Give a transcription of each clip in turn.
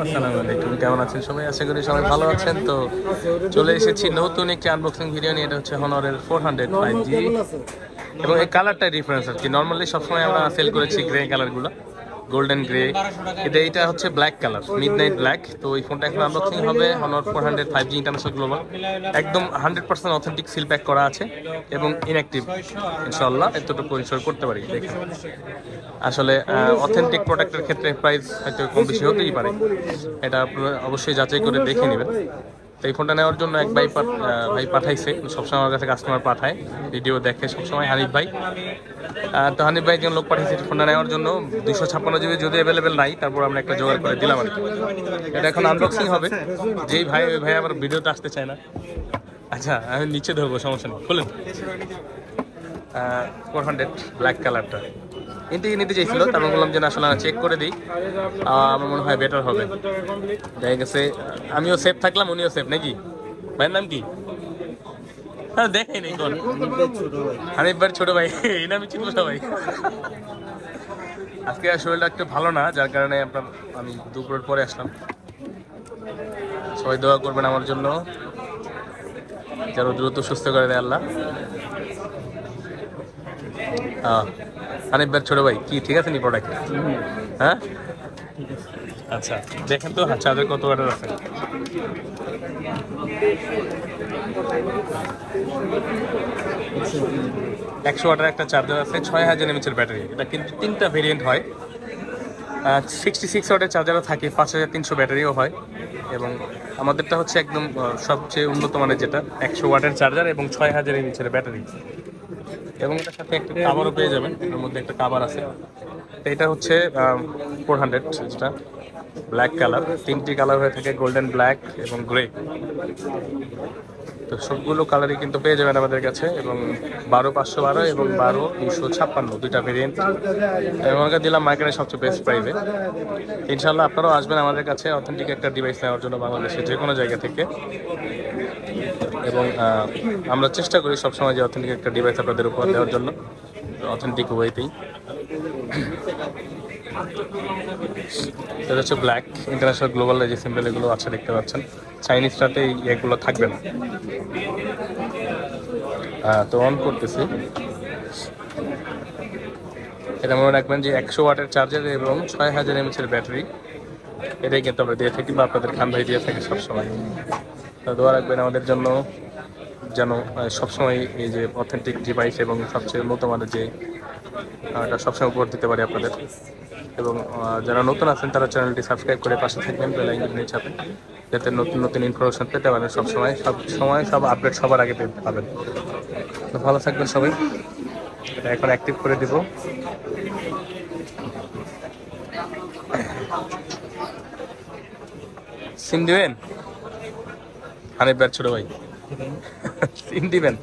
আসসালামু আলাইকুম, কেমন আছেন সবাই? আশা করি সবাই ভালো আছেন। তো চলে এসেছি নতুন একটি আনবক্সিং ভিডিও নিয়ে। এটা হচ্ছে হনরের 400 5G এবং এই কালারটা ডিফারেন্স আর কি। নর্মালি সবসময় আমরা সেল করেছি গ্রে কালারগুলো, গোল্ডেন গ্রে, কিন্তু এইটা হচ্ছে ব্ল্যাক কালার, মিডনাইট ব্ল্যাক। তো এই ফোনটা এখন আনবক্সিং হবে। হনর 400 5G ইন্টারন্যাশনাল গ্লোবাল, একদম 100% অথেন্টিক সিল প্যাক করা আছে এবং ইনঅ্যাক্টিভ। ইনশাআল্লাহ এতটুকু ইনশোর করতে পারি। দেখেন, আসলে অথেন্টিক প্রোডাক্টের ক্ষেত্রে প্রাইস হয়তো কম বেশি হতেই পারে, এটা আপনারা অবশ্যই যাচাই করে দেখে নেবেন। তো এই ফোনটা নেওয়ার জন্য এক ভাই পাঠাইছে, সবসময় আমার কাছে কাস্টমার পাঠায়, ভিডিও দেখে সবসময়, হানিফ ভাই। তো হানিফ ভাই একজন লোক পাঠিয়েছে ফোনটা নেওয়ার জন্য। 256 GB যদি অ্যাভেলেবেল নাই, তারপর আমরা একটা জোগাড় করে দিলাম আর কি। এটা এখন আনবক্সিং হবে। যেই ভাই, ওই ভাই আবার ভিডিওতে আসতে চায় না। আচ্ছা, আমি নিচে ধরবো, সমস্যা নেই, খুলেন। 400 ব্ল্যাক কালারটা ইন্টিকে নিতে চাইছিল, তারপর বললাম যে আসলে চেক করে দিই, আমার মনে হয় বেটার হবে। দেখা গেছে আমিও সেফ থাকলাম, উনিও সেফ, নাকি? ভাইয়ের নাম কি? হ্যাঁ, দেখাই নেই কোন হানিফ ভাইয়ের ছোট ভাই, এই নামই চিনবো সবাই। আজকে শরীরটা একটু ভালো না, যার কারণে আমি দুপুরের পরে আসলাম। সবাই দোয়া করবেন আমার জন্য, যেন দ্রুত সুস্থ করে দেয় আল্লাহ। হানিফ ভাইয়ের ছোট ভাই, কি ঠিক আছে নি প্রোডাক্ট? হ্যাঁ, আচ্ছা দেখেন তো চার্জার কত ওয়াটের আছে। 100 ওয়াটের একটা চার্জার আছে, 6000 mAh ব্যাটারি। এটা কিন্তু 3টা ভেরিয়েন্ট হয়। 66 ওয়াটের চার্জারও থাকে, 5300 ব্যাটারিও হয়। এবং আমাদেরটা হচ্ছে একদম সবচেয়ে উন্নত মানের, যেটা 100 ওয়াটের চার্জার এবং 6000 mAh ব্যাটারি। এবং এটার সাথে একটা কাভারও পেয়ে যাবেন, এর মধ্যে একটা কাভার আছে। তো এটা হচ্ছে 400, যেটা ব্ল্যাক কালার। 3টি কালার হয়ে থাকে, গোল্ডেন, ব্ল্যাক এবং গ্রে। তো সবগুলো কালারই কিন্তু পেয়ে যাবেন আমাদের কাছে, এবং 12512 এবং 12256 দুইটা ভেরিয়েন্ট। এবং আমাকে দিলাম মার্কেটের সবচেয়ে বেস্ট প্রাইসে। ইনশাল্লাহ আপনারাও আসবেন আমাদের কাছে অথেন্টিক একটা ডিভাইস নেওয়ার জন্য, বাংলাদেশের যে কোনো জায়গা থেকে। এবং আমরা চেষ্টা করি সবসময় যে অথেন্টিক একটা ডিভাইস আপনাদের উপহার দেওয়ার জন্য, অথেন্টিক ওয়েতেই। এটা হচ্ছে ব্ল্যাক ইন্টারন্যাশনাল গ্লোবাল, যে সিম্বল এগুলো আছে দেখতে পাচ্ছেন। চাইনিজটাতে এগুলো থাকবে না। তো অন করতেছি। এটা মনে রাখবেন যে 100 ওয়াটের চার্জার এবং 6000 mAh ব্যাটারি, এটাই কিন্তু আমরা দিয়ে থাকি, বা আপনাদের খান ভাই দিয়ে থাকি সবসময়। তো দোয়া রাখবেন আমাদের জন্য, যেন সবসময় এই যে অথেন্টিক ডিভাইস এবং সবচেয়ে উন্নত মানের যে এটা সবসময় উপহার দিতে পারি আপনাদের। এবং যারা নতুন আছেন তারা চ্যানেলটি সাবস্ক্রাইব করে পাশে থাকবেন, বেল আইকনে চাপেন, যাতে নতুন নতুন ইনফরমেশন পেতে পারেন সবসময়, সব আপডেট সবার আগে পেতে পাবেন। তো ভালো থাকবেন সবাই। এটা এখন অ্যাক্টিভ করে দিব। সিম দিবেন হানিফ ভাইয়ের ছোট ভাই? সিম দিবেন?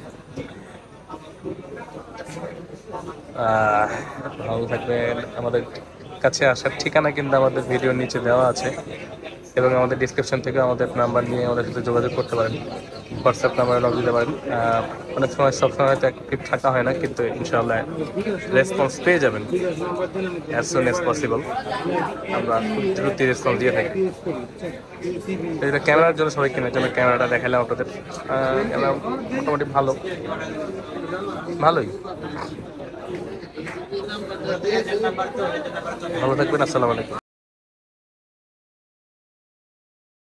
ভালো থাকবেন। আমাদের কাছে আসার ঠিকানা কিন্তু আমাদের ভিডিওর নিচে দেওয়া আছে, এবং আমাদের ডিসক্রিপশন থেকে আমাদের নাম্বার নিয়ে আমাদের সাথে যোগাযোগ করতে পারেন, হোয়াটসঅ্যাপ নাম্বারে লগ দিতে পারেন। অনেক সময় সবসময় হয়তো অ্যাক্টিভ থাকা হয় না, কিন্তু ইনশাআল্লাহ রেসপন্স পেয়ে যাবেন অ্যাজ সুন অ্যাজ পসিবল। আমরা খুব দ্রুত রেসপন্স দিয়ে থাকি। এটা ক্যামেরার জন্য সবাই কেনার জন্য ক্যামেরাটা দেখালাম আপনাদের। ক্যামেরা মোটামুটি ভালোই। ভালো থাকবেন, আসসালামু আলাইকুম।